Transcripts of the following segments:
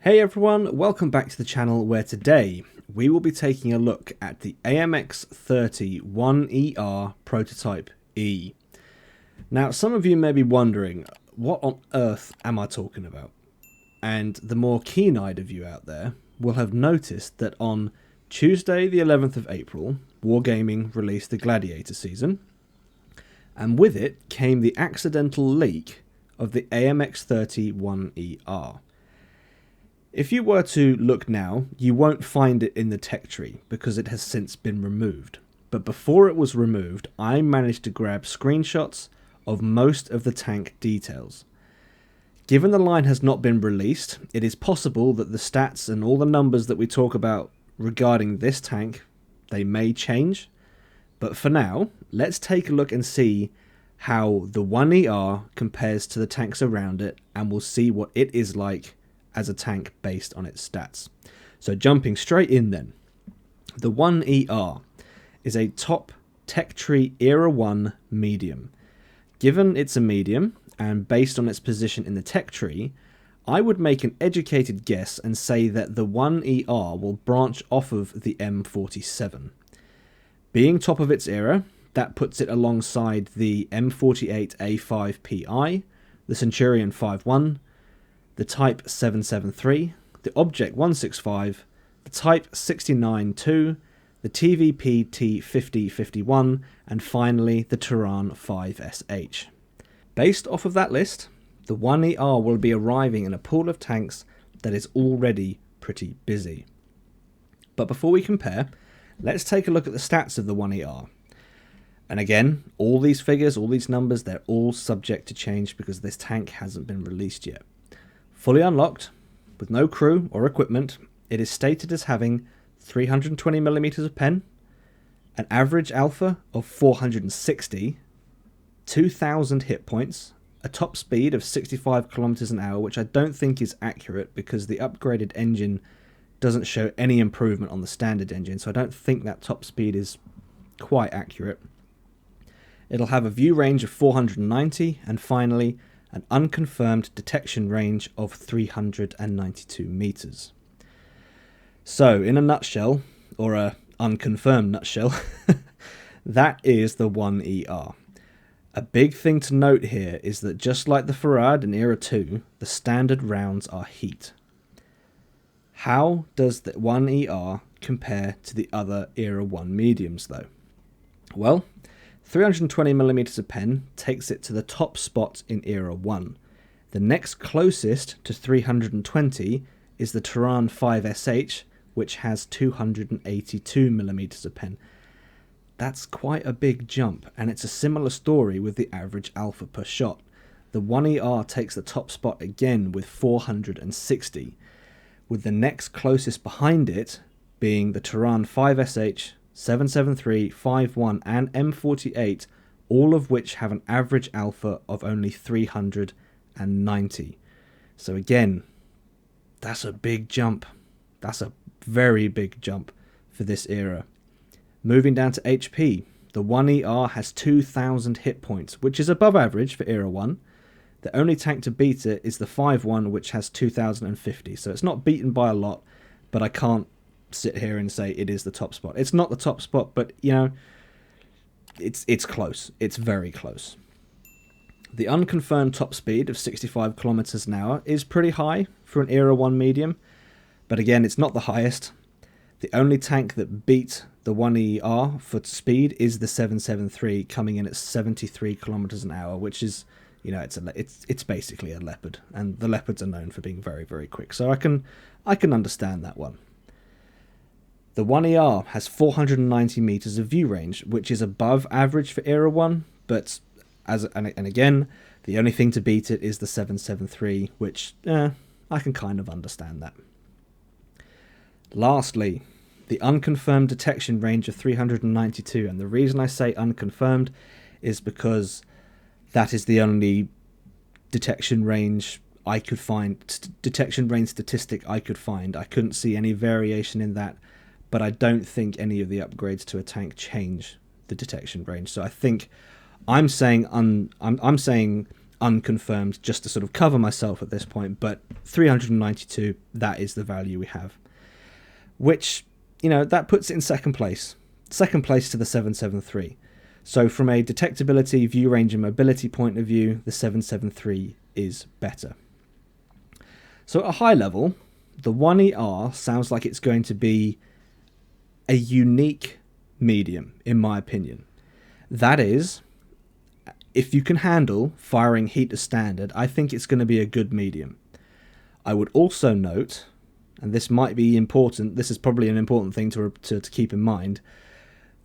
Hey everyone, welcome back to the channel where today we will be taking a look at the AMX 30 1ER Prototype E. Now some of you may be wondering, what on earth am I talking about? And the more keen-eyed of you out there will have noticed that on Tuesday the 11th of April, Wargaming released the Gladiator season, and with it came the accidental leak of the AMX 30 1ER. If you were to look now, you won't find it in the tech tree because it has since been removed. But before it was removed, I managed to grab screenshots of most of the tank details. Given the line has not been released, it is possible that the stats and all the numbers that we talk about regarding this tank, they may change. But for now, let's take a look and see how the 1ER compares to the tanks around it, and we'll see what it is like as a tank based on its stats. So jumping straight in then, the 1ER is a top tech tree era 1 medium. Given it's a medium and based on its position in the tech tree, I would make an educated guess and say that the 1ER will branch off of the M47. Being top of its era, that puts it alongside the M48A5PI, the Centurion 5.1, the Type 773, the Object 165, the Type 69-2, the TVP T5051, and finally the Turan 5SH. Based off of that list, the 1ER will be arriving in a pool of tanks that is already pretty busy. But before we compare, let's take a look at the stats of the 1ER. And again, all these figures, all these numbers, they're all subject to change because this tank hasn't been released yet. Fully unlocked, with no crew or equipment, it is stated as having 320mm of pen, an average alpha of 460, 2,000 hit points, a top speed of 65 kilometers an hour, which I don't think is accurate because the upgraded engine doesn't show any improvement on the standard engine, so I don't think that top speed is quite accurate. It'll have a view range of 490, and finally, an unconfirmed detection range of 392 meters. So, in a nutshell, or a unconfirmed nutshell, that is the 1ER. A big thing to note here is that just like the Farad in Era 2, the standard rounds are heat. How does the 1ER compare to the other Era 1 mediums though? Well, 320mm of pen takes it to the top spot in Era 1. The next closest to 320 is the Turan 5SH, which has 282mm of pen. That's quite a big jump, and it's a similar story with the average alpha per shot. The 1ER takes the top spot again with 460, with the next closest behind it being the Turan 5SH, 773, 51 and M48, all of which have an average alpha of only 390. So again, that's a big jump. That's a very big jump for this era. Moving down to HP, the 1ER has 2,000 hit points, which is above average for Era 1. The only tank to beat it is the 5.1, which has 2,050. So it's not beaten by a lot, but I can't sit here and say it is the top spot. It's not the top spot, but you know, it's close. It's very close. The unconfirmed top speed of 65 kilometers an hour is pretty high for an Era 1 medium, but again, it's not the highest. The only tank that beat the 1ER for speed is the 773, coming in at 73 kilometers an hour, which is, you know, it's basically a Leopard, and the Leopards are known for being very, very quick. So I can understand that one. The 1ER has 490 meters of view range, which is above average for Era 1, but and again, the only thing to beat it is the 773, which I can kind of understand that. Lastly, the unconfirmed detection range of 392, and the reason I say unconfirmed is because that is the only detection range I could find, detection range statistic I could find. I couldn't see any variation in that, but I don't think any of the upgrades to a tank change the detection range. So I think I'm saying unconfirmed just to sort of cover myself at this point, but 392, that is the value we have. Which, you know, that puts it in second place. Second place to the 773. So from a detectability, view range and mobility point of view, the 773 is better. So at a high level, the One ER sounds like it's going to be a unique medium, in my opinion. That is, if you can handle firing heat as standard, I think it's going to be a good medium. I would also note, and this might be important, this is probably an important thing to keep in mind,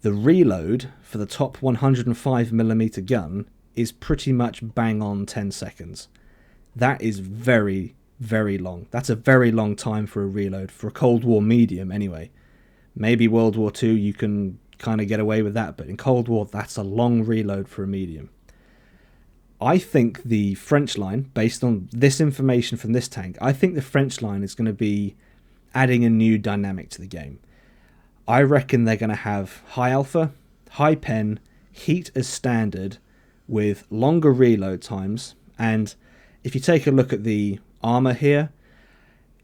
the reload for the top 105mm gun is pretty much bang on 10 seconds. That is very, very long. That's a very long time for a reload, for a Cold War medium anyway. Maybe World War II you can kind of get away with that, but in Cold War that's a long reload for a medium. I think the French line, based on this information from this tank, I think the French line is going to be adding a new dynamic to the game. I reckon they're going to have high alpha, high pen, heat as standard, with longer reload times. And if you take a look at the armor here,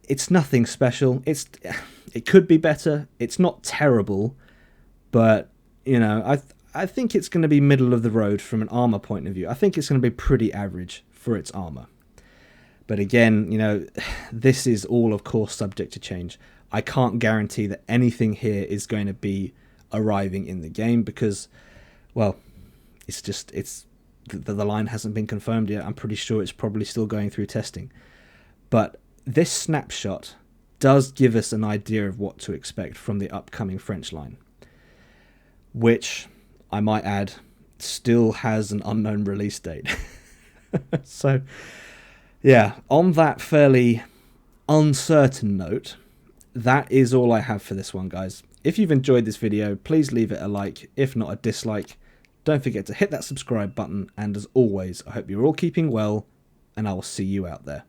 it's nothing special. It could be better. It's not terrible, but you know, I think it's going to be middle of the road from an armor point of view. I think it's going to be pretty average for its armor. But again, you know, this is all, of course, subject to change. I can't guarantee that anything here is going to be arriving in the game because, well, the line hasn't been confirmed yet. I'm pretty sure it's probably still going through testing. But this snapshot does give us an idea of what to expect from the upcoming French line, which, I might add, still has an unknown release date. So, yeah, on that fairly uncertain note, that is all I have for this one, guys. If you've enjoyed this video, please leave it a like, if not a dislike. Don't forget to hit that subscribe button, and as always, I hope you're all keeping well, and I will see you out there.